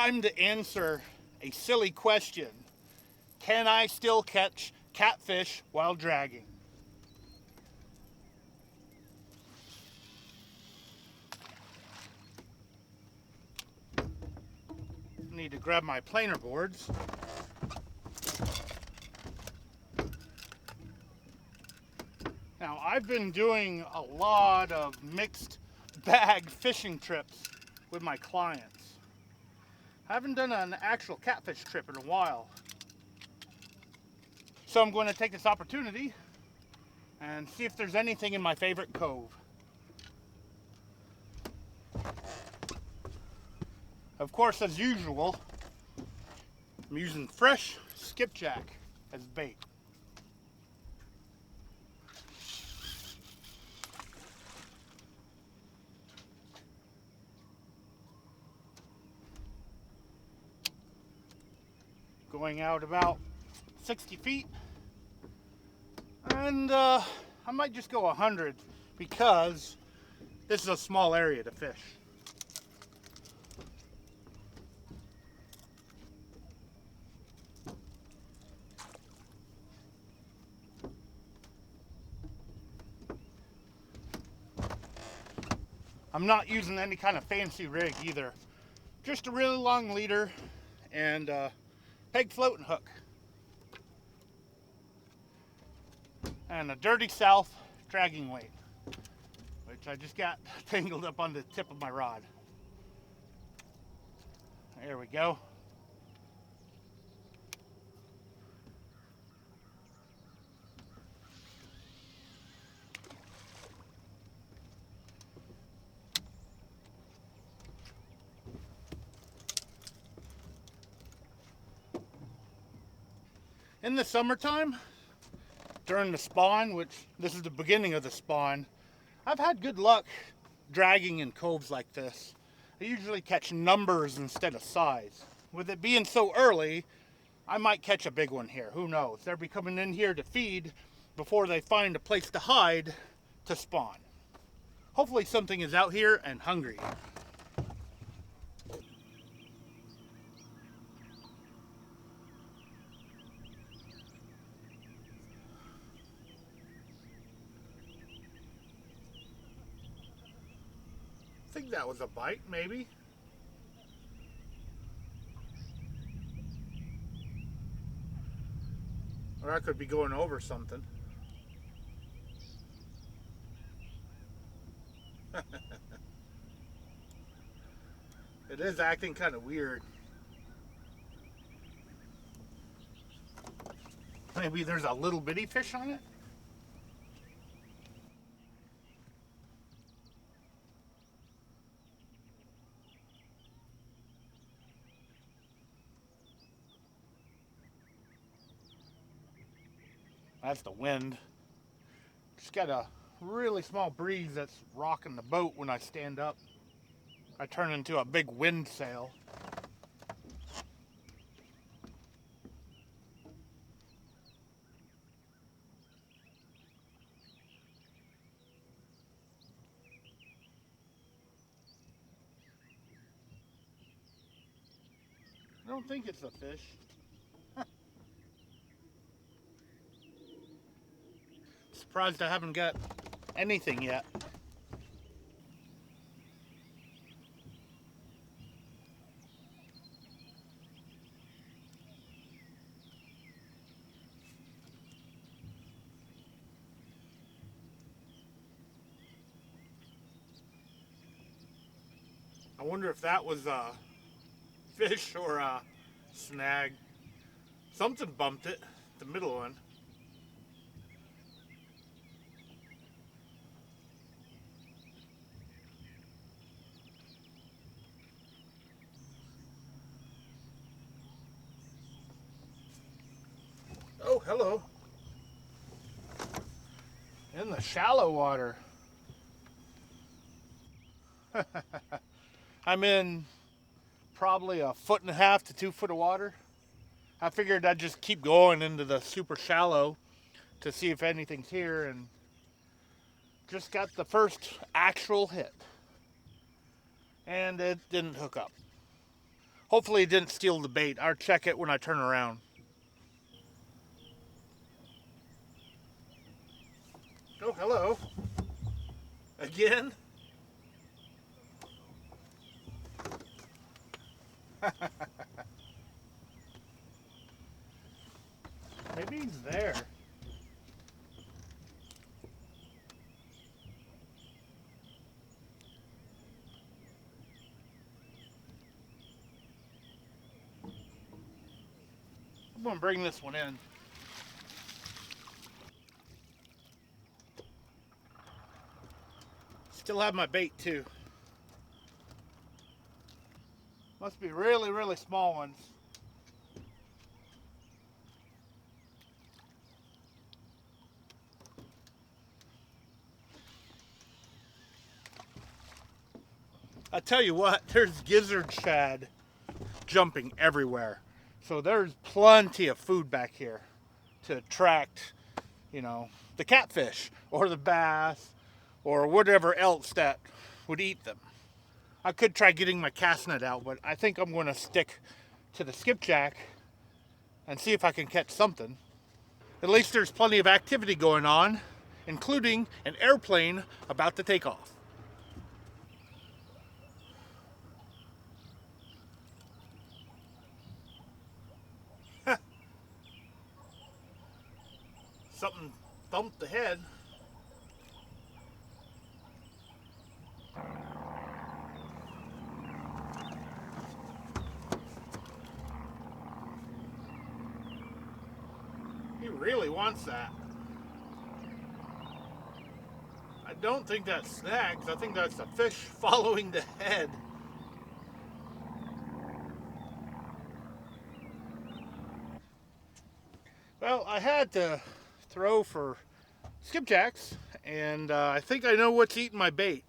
time to answer a silly question. Can I still catch catfish while dragging? Need to grab my planer boards. Now, I've been doing a lot of mixed bag fishing trips with my clients. I haven't done an actual catfish trip in a while. So I'm going to take this opportunity and see if there's anything in my favorite cove. Of course, as usual, I'm using fresh skipjack as bait. Going out about 60 feet, and I might just go 100 because this is a small area to fish. I'm not using any kind of fancy rig either, just a really long leader and peg floating hook. And a dirty south dragging weight, which I just got tangled up on the tip of my rod. There we go. In the summertime, during the spawn, which this is the beginning of the spawn, I've had good luck dragging in coves like this. I usually catch numbers instead of size. With it being so early, I might catch a big one here. Who knows? They'll be coming in here to feed before they find a place to hide to spawn. Hopefully something is out here and hungry. I think that was a bite, maybe. Or I could be going over something. It is acting kind of weird. Maybe there's a little bitty fish on it? That's the wind. Just got a really small breeze that's rocking the boat when I stand up. I turn into a big wind sail. I don't think it's a fish. Surprised I haven't got anything yet. I wonder if that was a fish or a snag. Something bumped it, the middle one. Oh, hello. In the shallow water. I'm in probably 1.5 to 2 foot of water. I figured I'd just keep going into the super shallow to see if anything's here, and just got the first actual hit. And it didn't hook up. Hopefully it didn't steal the bait. I'll check it when I turn around. Oh, hello. Again? Maybe he's there. I'm gonna bring this one in. Still have my bait too. Must be really, really small ones. I tell you what, there's gizzard shad jumping everywhere. So there's plenty of food back here to attract, you know, the catfish or the bass or whatever else that would eat them. I could try getting my cast net out, but I think I'm going to stick to the skipjack and see if I can catch something. At least there's plenty of activity going on, including an airplane about to take off. Something thumped the head. He really wants that. I don't think that's snags. I think that's a fish following the head. Well, I had to throw for skipjacks, and I think I know what's eating my bait.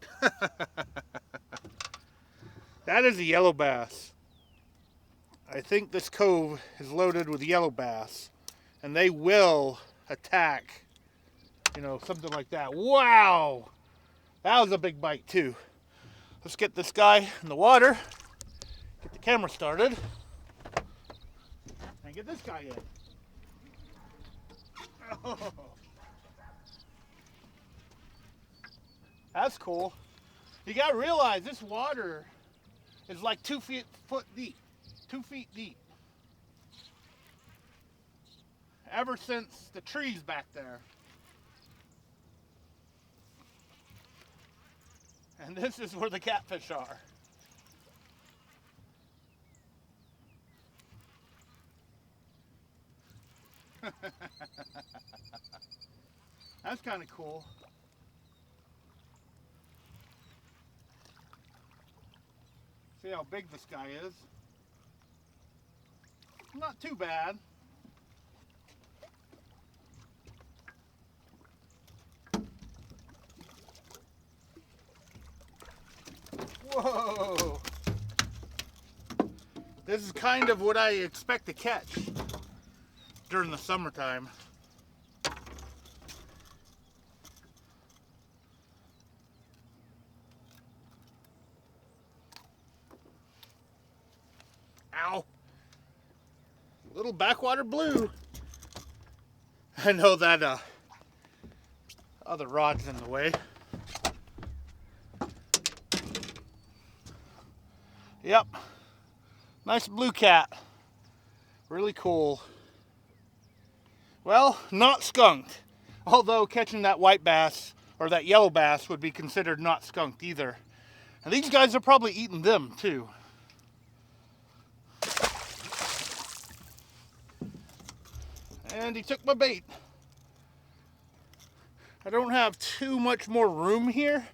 That is a yellow bass. I think this cove is loaded with yellow bass, and they will attack, you know, something like that. Wow! That was a big bite too. Let's get this guy in the water, get the camera started, and get this guy in. Oh, that's cool. You gotta realize this water is like 2 feet deep. 2 feet deep. Ever since the trees back there. And this is where the catfish are. That's kind of cool. See how big this guy is. Not too bad. Whoa! This is kind of what I expect to catch during the summertime. Ow! Little backwater blue. I know that other rod's in the way. Yep. Nice blue cat. Really cool. Well, not skunked. Although catching that white bass or that yellow bass would be considered not skunked either. And these guys are probably eating them too. And he took my bait. I don't have too much more room here,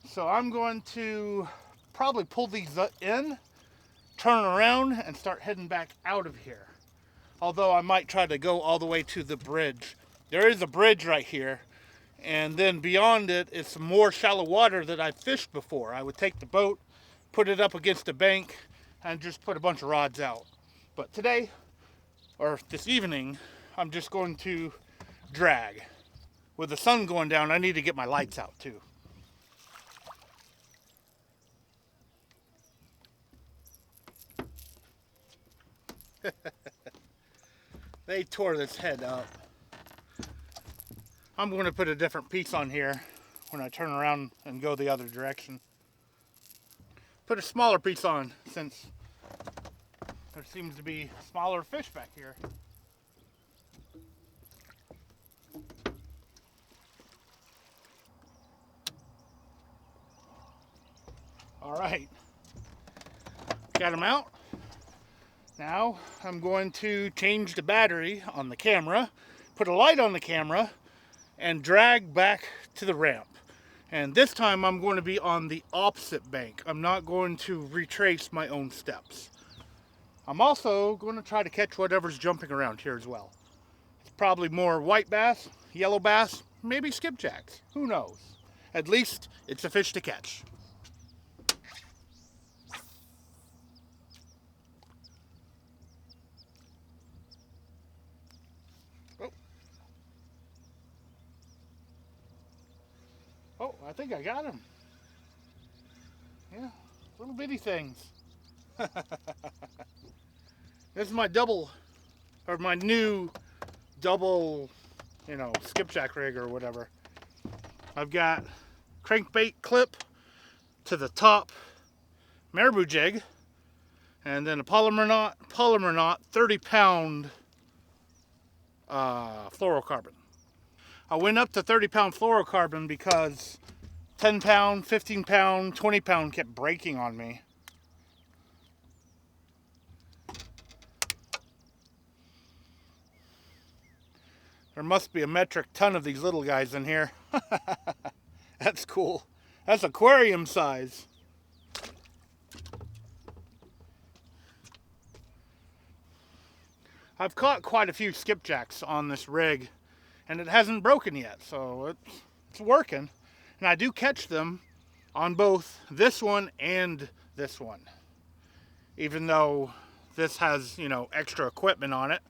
so I'm going to probably pull these in, turn around, and start heading back out of here. Although I might try to go all the way to the bridge. There is a bridge right here, and then beyond it is some more shallow water that I've fished before. I would take the boat, put it up against a bank, and just put a bunch of rods out. But today, or this evening, I'm just going to drag. With the sun going down, I need to get my lights out too. They tore this head up. I'm going to put a different piece on here when I turn around and go the other direction. Put a smaller piece on since there seems to be smaller fish back here. All right, got them out. Now I'm going to change the battery on the camera, put a light on the camera, and drag back to the ramp. And this time I'm going to be on the opposite bank. I'm not going to retrace my own steps. I'm also going to try to catch whatever's jumping around here as well. It's probably more white bass, yellow bass, maybe skipjacks. Who knows? At least it's a fish to catch. Oh, oh, I think I got him. Yeah, little bitty things. This is my double, or my new double, skipjack rig or whatever. I've got crankbait clip to the top marabou jig, and then a polymer knot 30-pound fluorocarbon. I went up to 30-pound fluorocarbon because 10-pound, 15-pound, 20-pound kept breaking on me. There must be a metric ton of these little guys in here. That's cool. That's aquarium size. I've caught quite a few skipjacks on this rig, and it hasn't broken yet, so it's working. And I do catch them on both this one and this one, even though this has, extra equipment on it.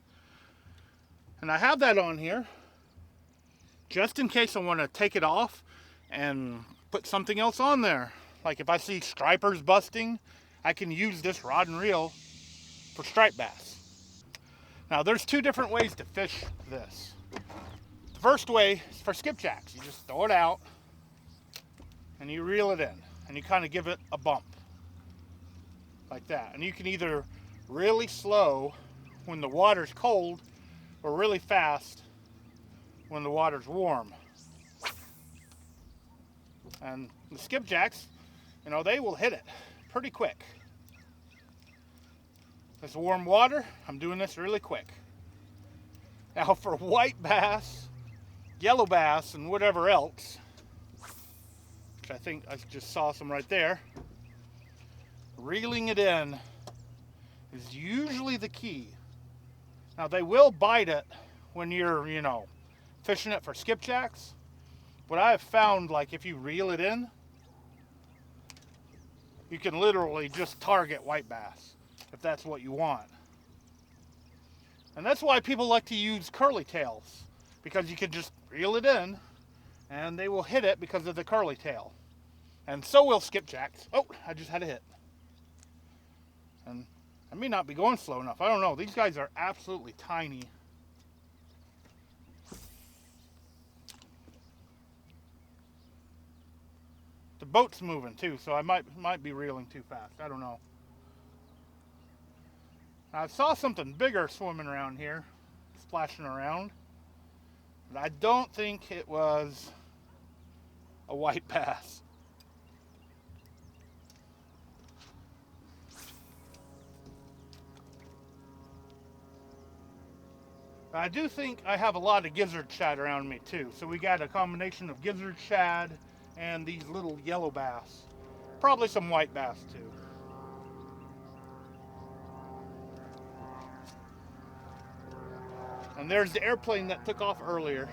And I have that on here just in case I want to take it off and put something else on there. Like if I see stripers busting, I can use this rod and reel for striped bass. Now there's two different ways to fish this. The first way is for skipjacks. You just throw it out and you reel it in and you kind of give it a bump like that. And you can either really slow when the water's cold or really fast when the water's warm. And the skipjacks, they will hit it pretty quick. This warm water, I'm doing this really quick. Now for white bass, yellow bass, and whatever else, which I think I just saw some right there, reeling it in is usually the key. Now they will bite it when you're, fishing it for skipjacks, but I have found like if you reel it in, you can literally just target white bass if that's what you want. And that's why people like to use curly tails, because you can just reel it in and they will hit it because of the curly tail. And so will skipjacks. Oh, I just had a hit. And I may not be going slow enough. I don't know. These guys are absolutely tiny. The boat's moving too, so I might be reeling too fast. I don't know. I saw something bigger swimming around here, splashing around. But I don't think it was a white bass. I do think I have a lot of gizzard shad around me too. So we got a combination of gizzard shad and these little yellow bass. Probably some white bass too. And there's the airplane that took off earlier.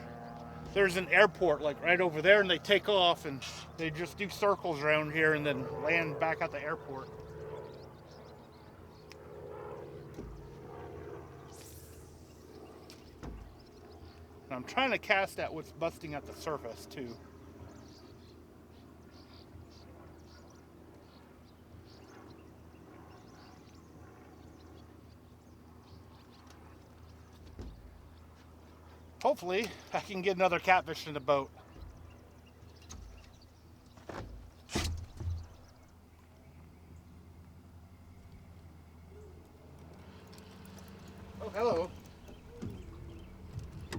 There's an airport like right over there, and they take off and they just do circles around here and then land back at the airport. And I'm trying to cast at what's busting at the surface too. hopefully I can get another catfish in the boat. Oh, hello.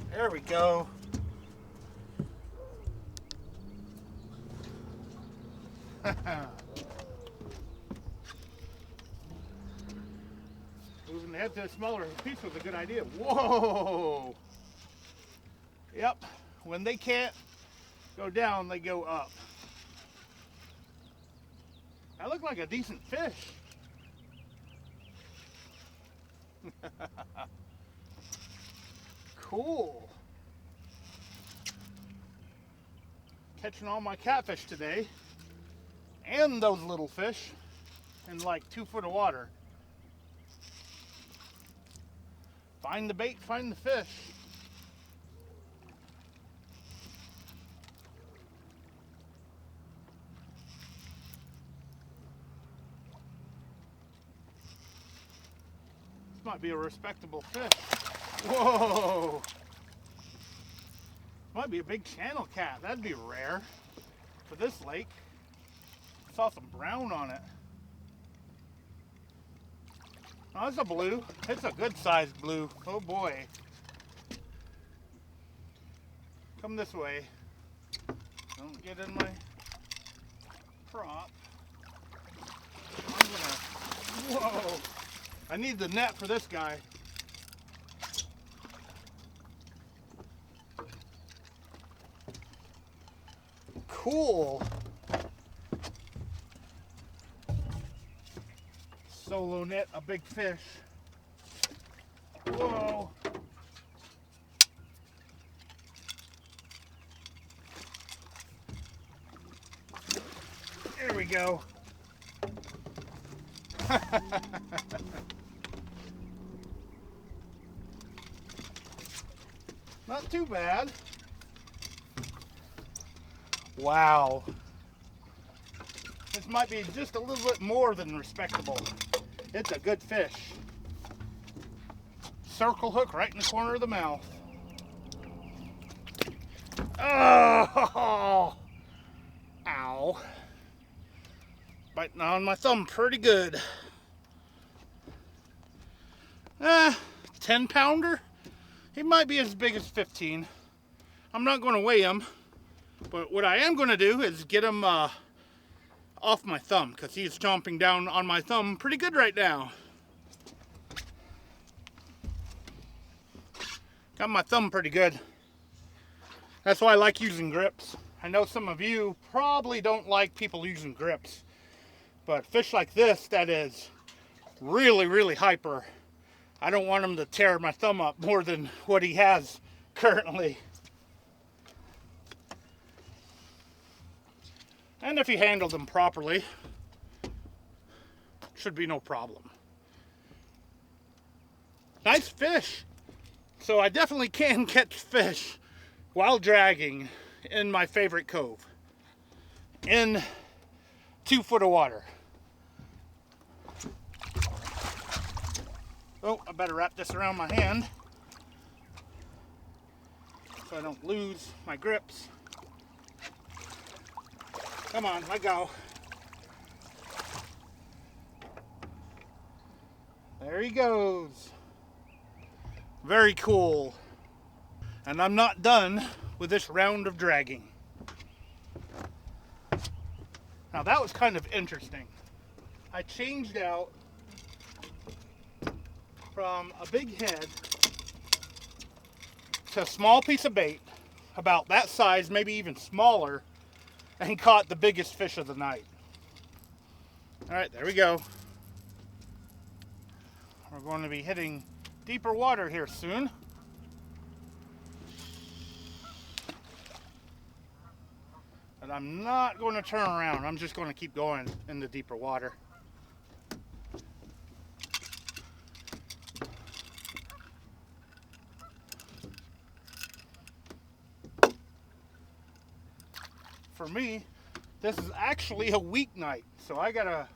There we go. Moving the head to a smaller piece was a good idea. Whoa! Yep, when they can't go down, they go up. That looked like a decent fish. Cool. Catching all my catfish today, and those little fish in like 2 foot of water. Find the bait, find the fish. This might be a respectable fish. Whoa! Might be a big channel cat. That'd be rare for this lake. Saw some brown on it. Oh, it's a blue. It's a good sized blue. Oh boy. Come this way. Don't get in my prop. Whoa! I need the net for this guy. Cool. Solo net, a big fish. Whoa. There we go. Not too bad. Wow. This might be just a little bit more than respectable. It's a good fish. Circle hook right in the corner of the mouth. Oh! Ow. Biting on my thumb pretty good. 10 pounder? He might be as big as 15. I'm not going to weigh him, but what I am going to do is get him off my thumb, because he's chomping down on my thumb pretty good right now. Got my thumb pretty good. That's why I like using grips. I know some of you probably don't like people using grips, but fish like this that is really, really hyper, I don't want him to tear my thumb up more than what he has currently. And if you handle them properly, should be no problem. Nice fish. So I definitely can catch fish while dragging in my favorite cove in 2 foot of water. Oh, I better wrap this around my hand so I don't lose my grips. Come on, let go. There he goes. Very cool. And I'm not done with this round of dragging. Now that was kind of interesting. I changed out from a big head to a small piece of bait, about that size, maybe even smaller, and caught the biggest fish of the night. All right, there we go. We're going to be hitting deeper water here soon. But I'm not going to turn around. I'm just going to keep going in the deeper water. For me, this is actually a weeknight, so I gotta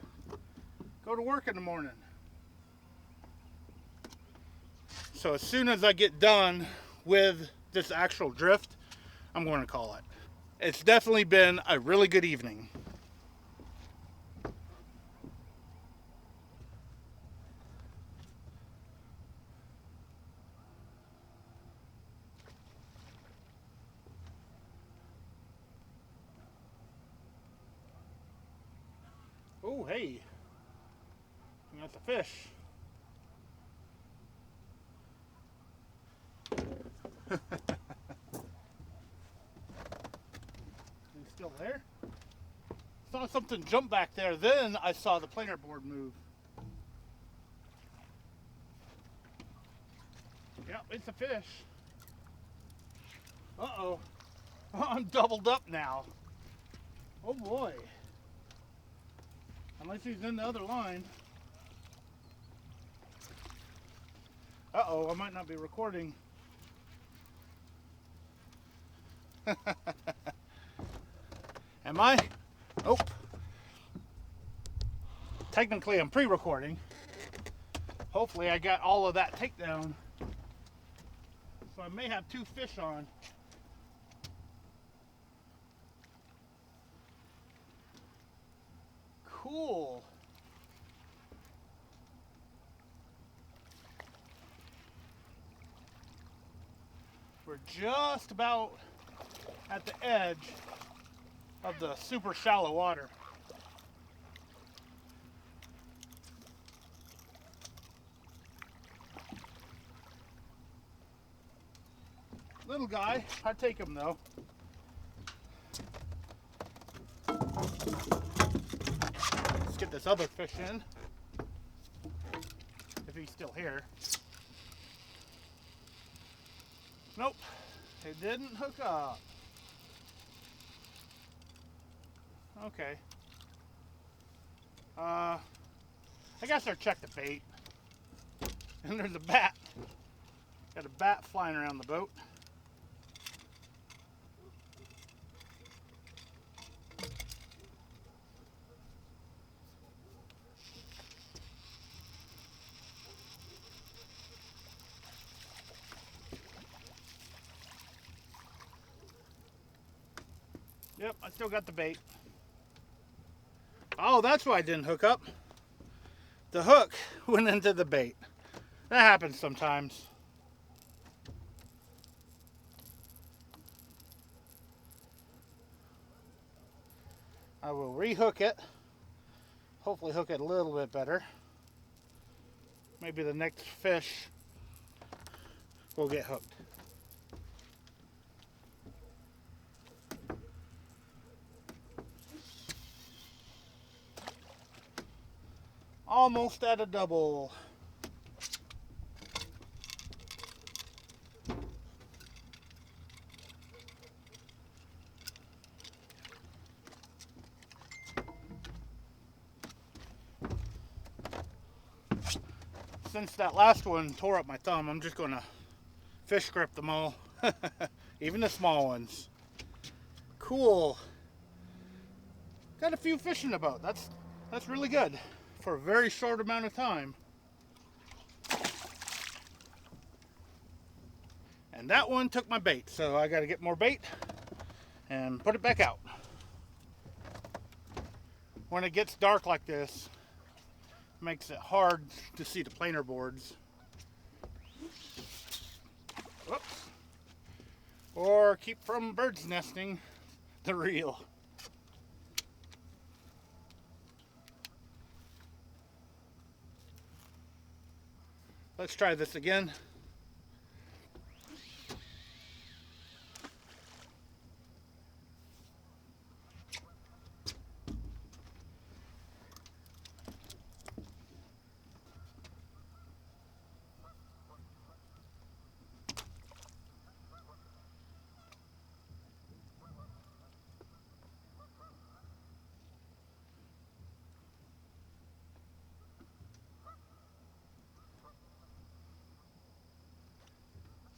go to work in the morning. So as soon as I get done with this actual drift, I'm going to call it. It's definitely been a really good evening. Oh, hey, you got the fish. He's still there. Saw something jump back there, then I saw the planer board move. Yep, it's a fish. Uh-oh. I'm doubled up now. Oh boy. Unless he's in the other line. Uh-oh, I might not be recording. Am I? Oh. Technically, I'm pre-recording. Hopefully, I got all of that takedown. So I may have two fish on. Cool. We're just about at the edge of the super shallow water. Little guy, I'd take him though. Let's get this other fish in, if he's still here. Nope, it didn't hook up. Okay. I guess I'll check the bait. And there's a bat. Got a bat flying around the boat. Yep, I still got the bait. Oh, that's why I didn't hook up. The hook went into the bait. That happens sometimes. I will rehook it. Hopefully hook it a little bit better. Maybe the next fish will get hooked. Almost at a double. Since that last one tore up my thumb, I'm just going to fish grip them all. Even the small ones. Cool. Got a few fish in the boat. That's really good for a very short amount of time. And that one took my bait, so I got to get more bait and put it back out. When it gets dark like this, it makes it hard to see the planer boards. Whoops. Or keep from birds nesting the reel. Let's try this again.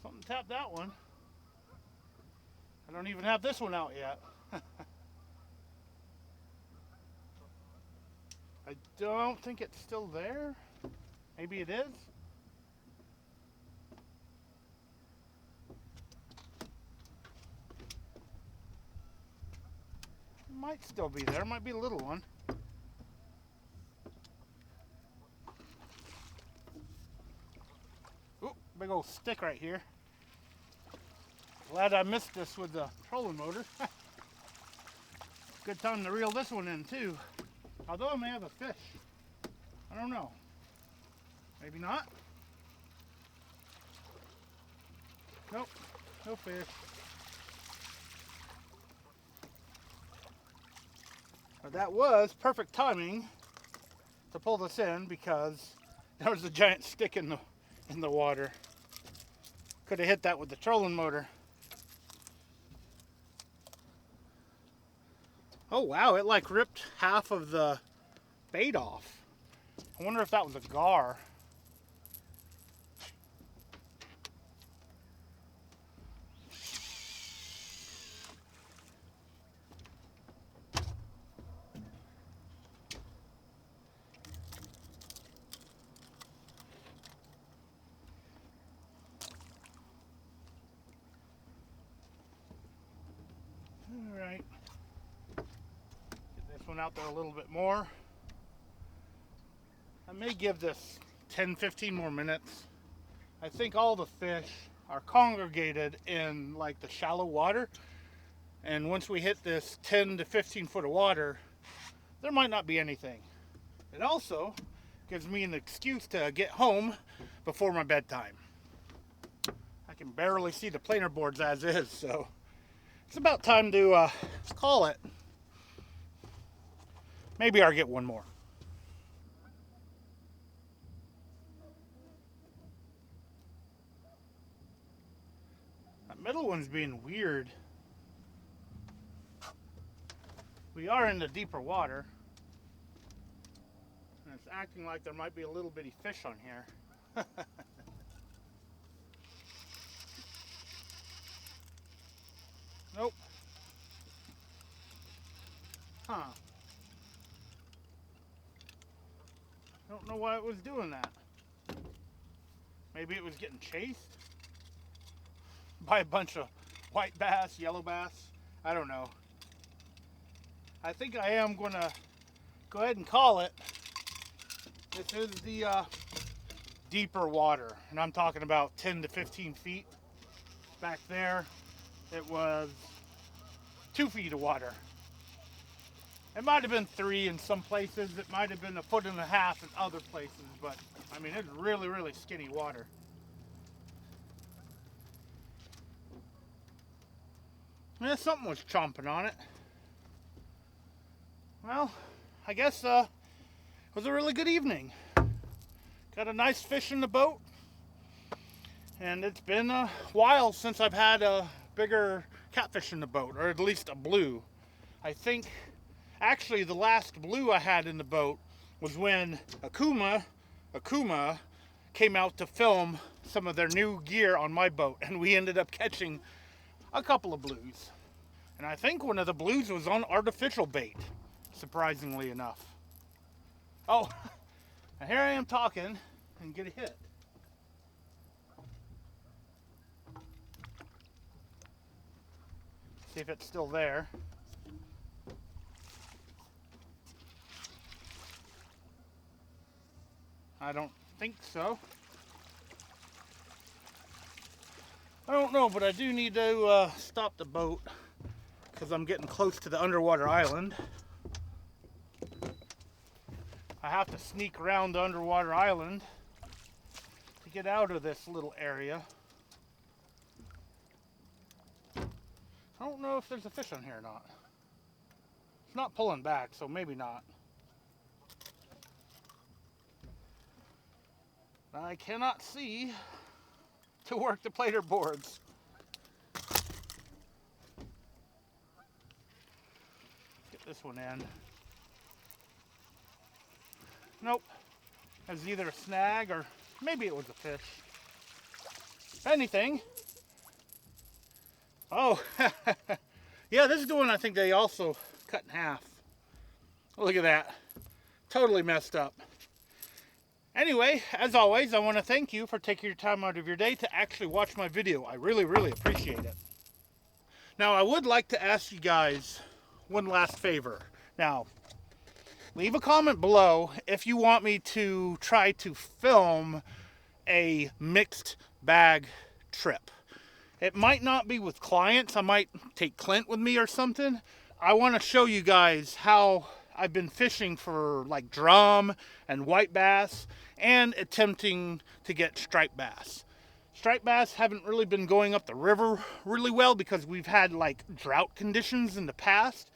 Something tapped that one. I don't even have this one out yet. I don't think it's still there. Maybe it is. Might still be there. Might be a little one. Ooh, big old stick right here. Glad I missed this with the trolling motor. Good time to reel this one in too. Although I may have a fish. I don't know. Maybe not. Nope, no fish. But that was perfect timing to pull this in because there was a giant stick in the water. Could have hit that with the trolling motor. Oh wow, it like ripped half of the bait off. I wonder if that was a gar. All right. Get this one out there a little bit more. I may give this 10-15 more minutes. I think all the fish are congregated in like the shallow water, and once we hit this 10 to 15 foot of water, there might not be anything. It also gives me an excuse to get home before my bedtime. I can barely see the planer boards as is, so it's about time to call it. Maybe I'll get one more. That middle one's being weird. We are in the deeper water, and it's acting like there might be a little bitty fish on here. Nope. Huh. Don't know why it was doing that. Maybe it was getting chased by a bunch of white bass, yellow bass. I don't know. I think I am going to go ahead and call it. This is the deeper water, and I'm talking about 10 to 15 feet. Back there, it was 2 feet of water. It might have been 3 in some places. It might have been 1.5 feet in other places, but I mean, it's really, really skinny water. Yeah, something was chomping on it. Well, I guess it was a really good evening. Got a nice fish in the boat, and it's been a while since I've had a bigger catfish in the boat, or at least a blue. I think actually the last blue I had in the boat was when Akuma came out to film some of their new gear on my boat, and we ended up catching a couple of blues. And I think one of the blues was on artificial bait, surprisingly enough. Oh, and here I am talking and get a hit. See if it's still there. I don't think so. I don't know, but I do need to stop the boat because I'm getting close to the underwater island. I have to sneak around the underwater island to get out of this little area. I don't know if there's a fish on here or not. It's not pulling back, so maybe not. I cannot see to work the plater boards. Get this one in. Nope. It was either a snag or maybe it was a fish. If anything. Oh, yeah, this is the one I think they also cut in half. Look at that. Totally messed up. Anyway, as always, I want to thank you for taking your time out of your day to actually watch my video. I really, really appreciate it. Now, I would like to ask you guys one last favor. Now, leave a comment below if you want me to try to film a mixed bag trip. It might not be with clients. I might take Clint with me or something. I want to show you guys how I've been fishing for like drum and white bass and attempting to get striped bass. Striped bass haven't really been going up the river really well because we've had like drought conditions in the past.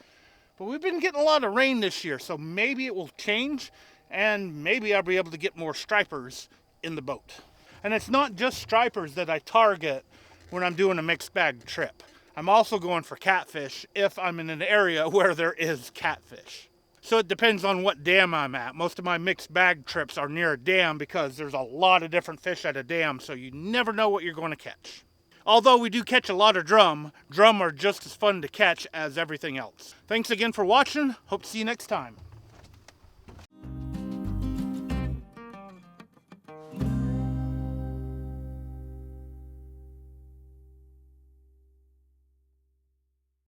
But we've been getting a lot of rain this year, so maybe it will change and maybe I'll be able to get more stripers in the boat. And it's not just stripers that I target when I'm doing a mixed bag trip. I'm also going for catfish if I'm in an area where there is catfish. So it depends on what dam I'm at. Most of my mixed bag trips are near a dam because there's a lot of different fish at a dam, so you never know what you're going to catch. Although we do catch a lot of drum are just as fun to catch as everything else. Thanks again for watching. Hope to see you next time.